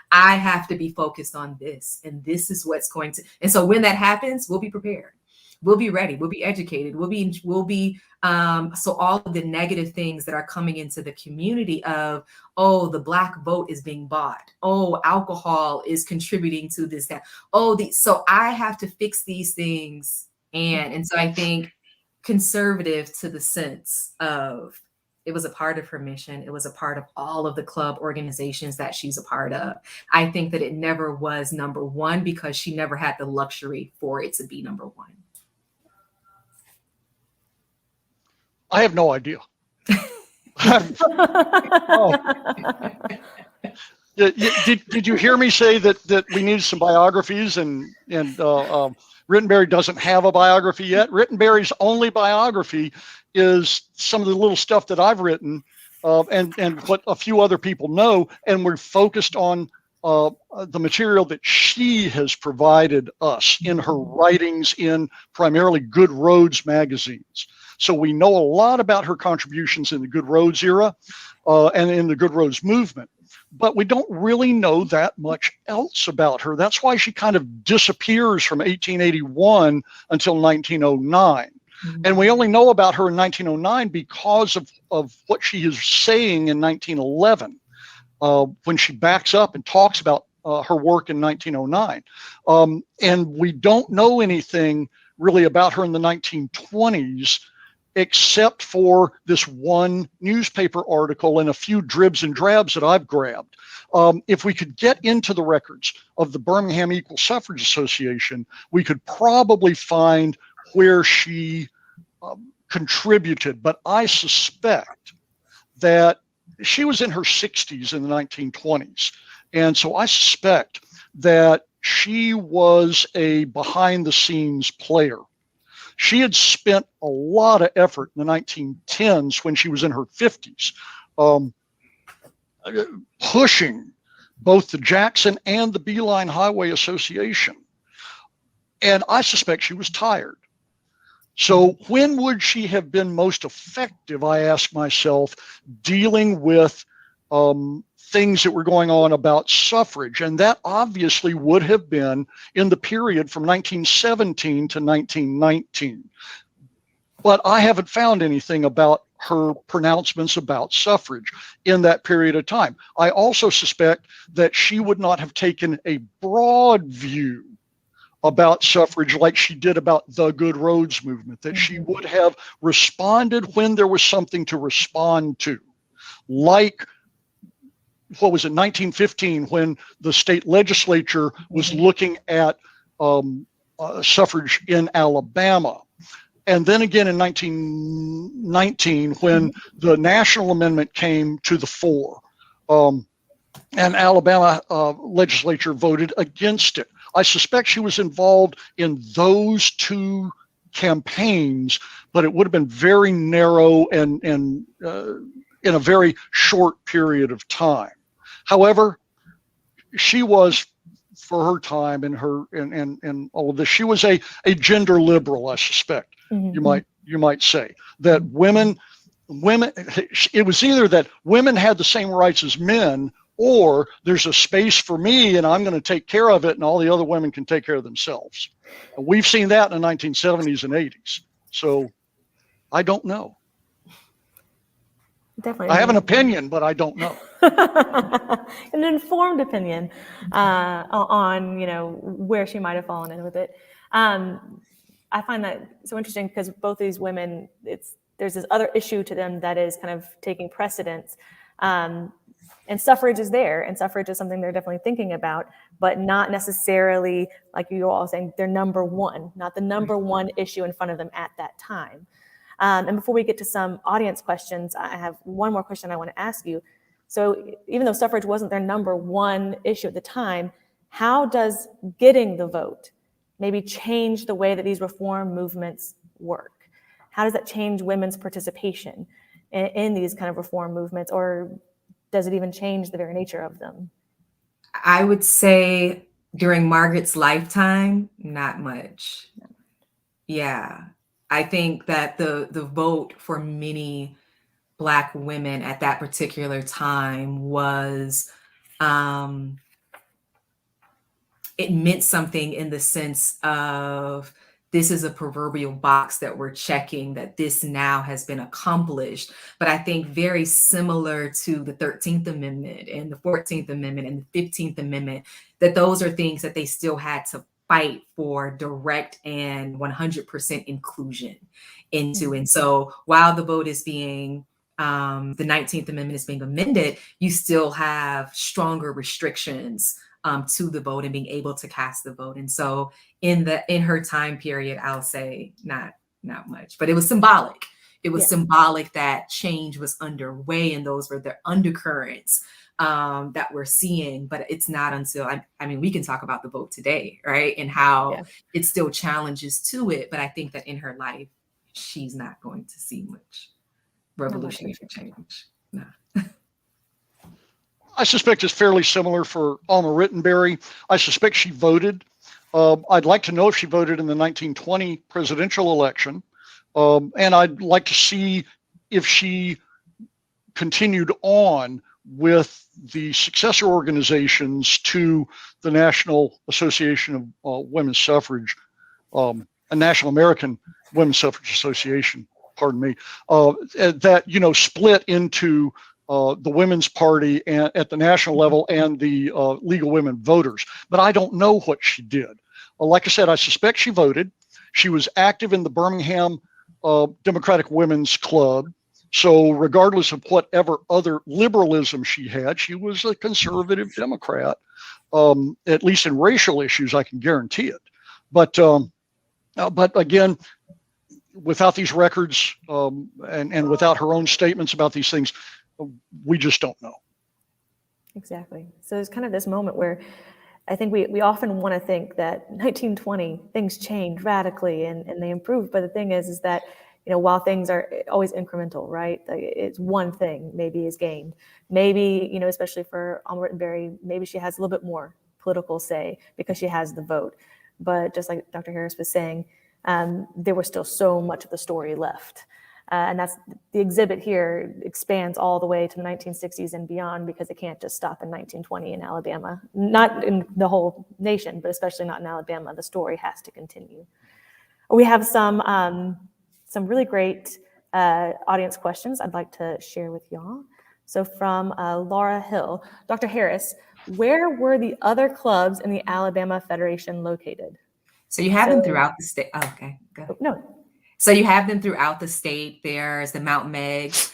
I have to be focused on this, and this is what's going to. And so when that happens, we'll be prepared. We'll be ready. We'll be educated. We'll be. So all of the negative things that are coming into the community of, oh, the Black vote is being bought. Oh, alcohol is contributing to this, that. So I have to fix these things. And so I think conservative to the sense of, it was a part of her mission. It was a part of all of the club organizations that she's a part of. I think that it never was number one because she never had the luxury for it to be number one.
I have no idea. Did you hear me say that we need some biographies, and Rittenberry doesn't have a biography yet? Rittenberry's only biography is some of the little stuff that I've written, and what a few other people know, and we're focused on the material that she has provided us in her writings in primarily Good Roads magazines. So we know a lot about her contributions in the Good Roads era and in the Good Roads movement, but we don't really know that much else about her. That's why she kind of disappears from 1881 until 1909. And we only know about her in 1909 because of what she is saying in 1911, when she backs up and talks about her work in 1909. And we don't know anything really about her in the 1920s, except for this one newspaper article and a few dribs and drabs that I've grabbed. If we could get into the records of the Birmingham Equal Suffrage Association, we could probably find where she contributed, but I suspect that she was in her 60s in the 1920s. And so I suspect that she was a behind-the-scenes player. She had spent a lot of effort in the 1910s when she was in her 50s, pushing both the Jackson and the Beeline Highway Association. And I suspect she was tired. So when would she have been most effective, I ask myself, dealing with things that were going on about suffrage? And that obviously would have been in the period from 1917 to 1919. But I haven't found anything about her pronouncements about suffrage in that period of time. I also suspect that she would not have taken a broad view about suffrage like she did about the Good Roads movement, that she would have responded when there was something to respond to, like, what was it, 1915, when the state legislature was looking at suffrage in Alabama. And then again in 1919, when the national amendment came to the fore, and Alabama legislature voted against it. I suspect she was involved in those two campaigns, but it would have been very narrow and in a very short period of time. However, she was, for her time and her and all of this, she was a gender liberal, I suspect. You might say that women, it was either that women had the same rights as men, or there's a space for me and I'm going to take care of it and all the other women can take care of themselves. And we've seen that in the 1970s and 80s. So I don't know.
Definitely.
I have an opinion, but I don't know.
An informed opinion on, where she might have fallen in with it. I find that so interesting because both these women, there's this other issue to them that is kind of taking precedence. And suffrage is there, and suffrage is something they're definitely thinking about, but not necessarily, like you were all saying, they're number one, not the number one issue in front of them at that time. And before we get to some audience questions, I have one more question I want to ask you. So even though suffrage wasn't their number one issue at the time, how does getting the vote maybe change the way that these reform movements work? How does that change women's participation in these kind of reform movements, or does it even change the very nature of them?
I would say during Margaret's lifetime, not much. Yeah. I think that the vote for many Black women at that particular time was, it meant something in the sense of, this is a proverbial box that we're checking, that this now has been accomplished. But I think very similar to the 13th Amendment and the 14th Amendment and the 15th Amendment, that those are things that they still had to fight for direct and 100% inclusion into. And so while the vote is being, the 19th Amendment is being amended, you still have stronger restrictions to the vote and being able to cast the vote. And so in her time period, I'll say not much, but it was symbolic. It was symbolic that change was underway, and those were the undercurrents that we're seeing. But it's not until, I mean, we can talk about the vote today, right? And how it still challenges to it. But I think that in her life, she's not going to see much revolutionary change. No.
I suspect it's fairly similar for Alma Rittenberry. I suspect she voted. I'd like to know if she voted in the 1920 presidential election. And I'd like to see if she continued on with the successor organizations to the National Association of Women's Suffrage, a National American Women's Suffrage Association, pardon me, that, split into the Women's Party at the national level and the League of Women Voters. But I don't know what she did. Like I said, I suspect she voted. She was active in the Birmingham Democratic Women's Club. So regardless of whatever other liberalism she had, she was a conservative Democrat, at least in racial issues, I can guarantee it. But again, without these records and without her own statements about these things, we just don't know.
Exactly. So there's kind of this moment where I think we often want to think that 1920 things changed radically and they improved. But the thing is that, while things are always incremental, right? It's one thing maybe is gained. Maybe, especially for Alma Rittenberry, maybe she has a little bit more political say because she has the vote. But just like Dr. Harris was saying, there was still so much of the story left. And that's the exhibit here expands all the way to the 1960s and beyond, because it can't just stop in 1920 in Alabama, not in the whole nation, but especially not in Alabama. The story has to continue. We have some really great audience questions I'd like to share with y'all. So from Laura Hill, Dr. Harris, where were the other clubs in the Alabama Federation located?
So you have them
So-
throughout the state. Oh, okay, go.
No.
So you have them throughout the state. There's the Mount Megs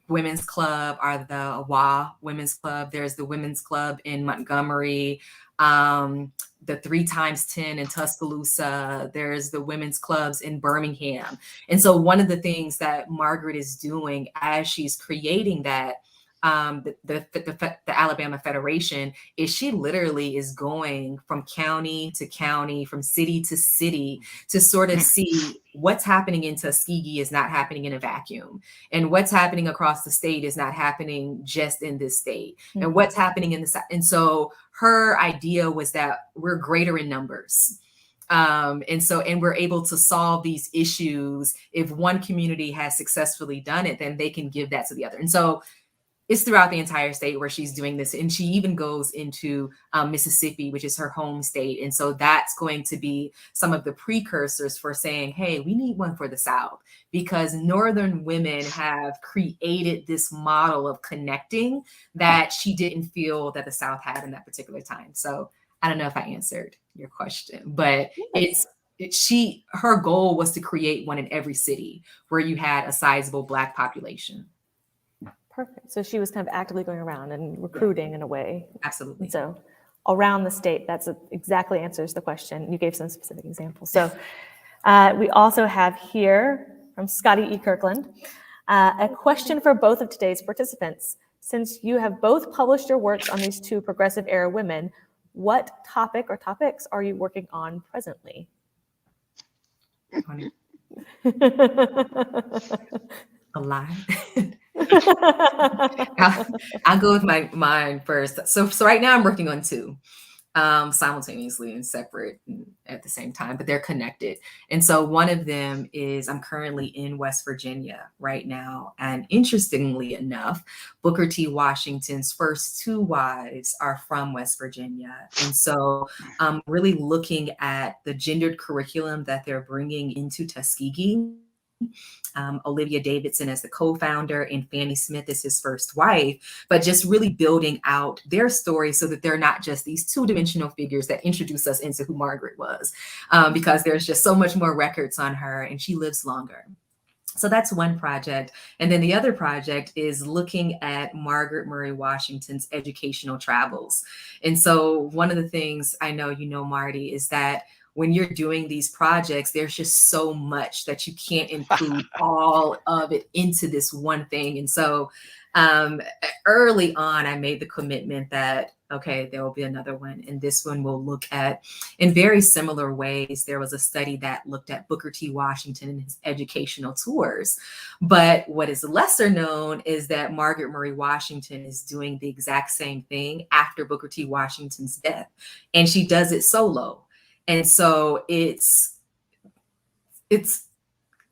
Women's Club, or the WA Women's Club. There's the Women's Club in Montgomery, the 3x10 in Tuscaloosa. There's the women's clubs in Birmingham. And so one of the things that Margaret is doing as she's creating that, the Alabama Federation, is she literally is going from county to county, from city to city, to sort of see what's happening in Tuskegee is not happening in a vacuum, and what's happening across the state is not happening just in this state, and what's happening in the South. And so her idea was that we're greater in numbers. And we're able to solve these issues. If one community has successfully done it, then they can give that to the other. And so it's throughout the entire state where she's doing this. And she even goes into Mississippi, which is her home state. And so that's going to be some of the precursors for saying, hey, we need one for the South, because Northern women have created this model of connecting that she didn't feel that the South had in that particular time. So I don't know if I answered your question, but her goal was to create one in every city where you had a sizable Black population.
Perfect. So she was kind of actively going around and recruiting in a way.
Absolutely.
And so around the state, that's exactly answers the question. You gave some specific examples. So we also have here from Scotty E. Kirkland, a question for both of today's participants. Since you have both published your works on these two progressive era women, what topic or topics are you working on presently?
A lot. I'll go with mine first. So right now I'm working on two simultaneously and separate at the same time, but they're connected. And so one of them is, I'm currently in West Virginia right now. And interestingly enough, Booker T. Washington's first two wives are from West Virginia. And so I'm really looking at the gendered curriculum that they're bringing into Tuskegee. Olivia Davidson as the co-founder, and Fannie Smith is his first wife, but just really building out their story so that they're not just these two-dimensional figures that introduce us into who Margaret was, because there's just so much more records on her and she lives longer. So that's one project. And then the other project is looking at Margaret Murray Washington's educational travels. And so one of the things I know, Marty, is that when you're doing these projects, there's just so much that you can't include all of it into this one thing. And so early on, I made the commitment that, okay, there will be another one. And this one will look at, in very similar ways, there was a study that looked at Booker T. Washington and his educational tours. But what is lesser known is that Margaret Murray Washington is doing the exact same thing after Booker T. Washington's death. And she does it solo. And so it's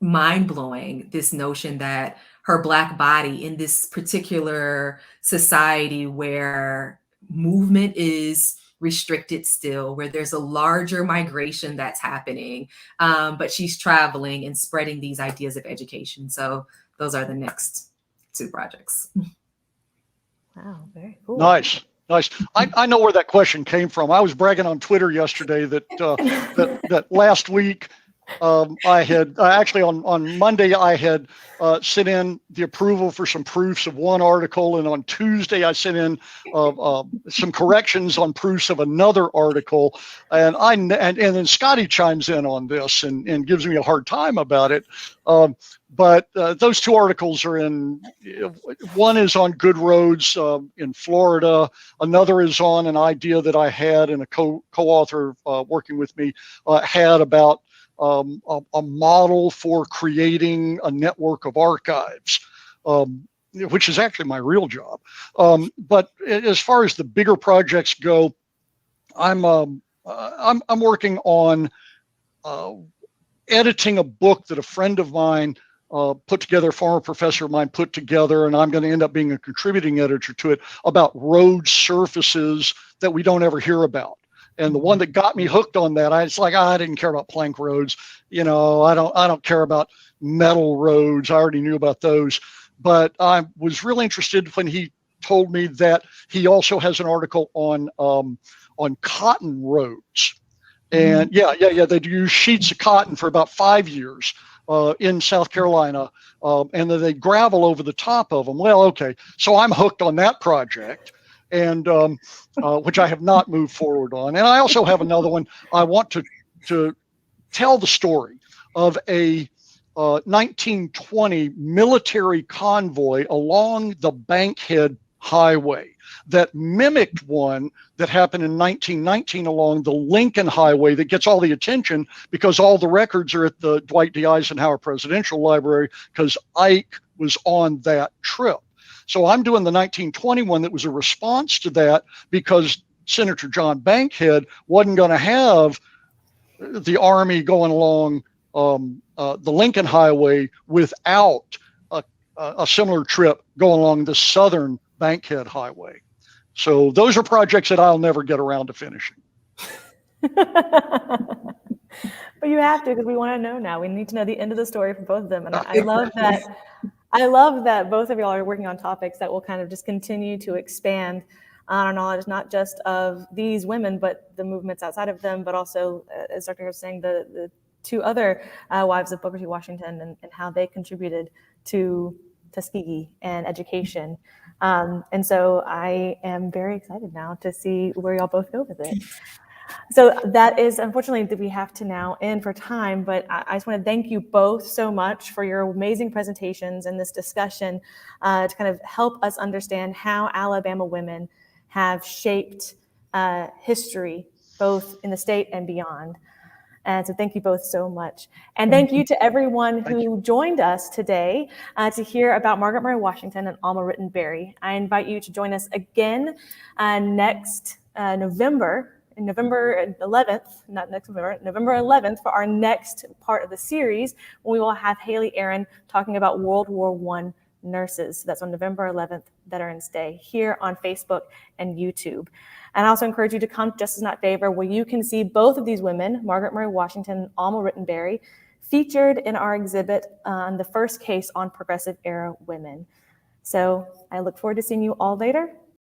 mind-blowing, this notion that her Black body in this particular society where movement is restricted still, where there's a larger migration that's happening, but she's traveling and spreading these ideas of education. So those are the next two projects.
Wow, very cool.
Nice. I know where that question came from. I was bragging on Twitter yesterday that last week I had actually on Monday I had sent in the approval for some proofs of one article, and on Tuesday I sent in some corrections on proofs of another article, and then Scotty chimes in on this and gives me a hard time about it. But those two articles are in, one is on good roads in Florida. Another is on an idea that I had and a co-author working with me had about a model for creating a network of archives, which is actually my real job. But as far as the bigger projects go, I'm working on editing a book that a friend of mine put together, a former professor of mine put together, and I'm going to end up being a contributing editor to it, about road surfaces that we don't ever hear about. And the one that got me hooked on that, it's like, I didn't care about plank roads. I don't care about metal roads. I already knew about those. But I was really interested when he told me that he also has an article on cotton roads. And they'd use sheets of cotton for about 5 years in South Carolina, and then they gravel over the top of them. Well, okay, so I'm hooked on that project, and which I have not moved forward on. And I also have another one. I want to tell the story of a 1920 military convoy along the Bankhead Highway that mimicked one that happened in 1919 along the Lincoln Highway that gets all the attention because all the records are at the Dwight D. Eisenhower Presidential Library because Ike was on that trip. So I'm doing the 1920 one that was a response to that because Senator John Bankhead wasn't going to have the Army going along the Lincoln Highway without a similar trip going along the southern Bankhead Highway. So those are projects that I'll never get around to finishing.
But you have to, because we want to know now. We need to know the end of the story for both of them. And I love that. I love that both of y'all are working on topics that will kind of just continue to expand on our knowledge, not just of these women, but the movements outside of them, but also, as Dr. was saying, the two other wives of Booker T. Washington and how they contributed to Tuskegee and education. And so I am very excited now to see where y'all both go with it. So that is, unfortunately, that we have to now end for time, but I just want to thank you both so much for your amazing presentations and this discussion to kind of help us understand how Alabama women have shaped history, both in the state and beyond. And so thank you both so much. And thank you to everyone who joined us today to hear about Margaret Murray Washington and Alma Rittenberry. I invite you to join us again next November 11th, not next November, November 11th for our next part of the series, when we will have Haley Aaron talking about World War I nurses. So that's on November 11th, Veterans Day, here on Facebook and YouTube. And I also encourage you to come to Justice Not Favor, where you can see both of these women, Margaret Murray Washington and Alma Rittenberry, featured in our exhibit on the first case on progressive era women. So I look forward to seeing you all later.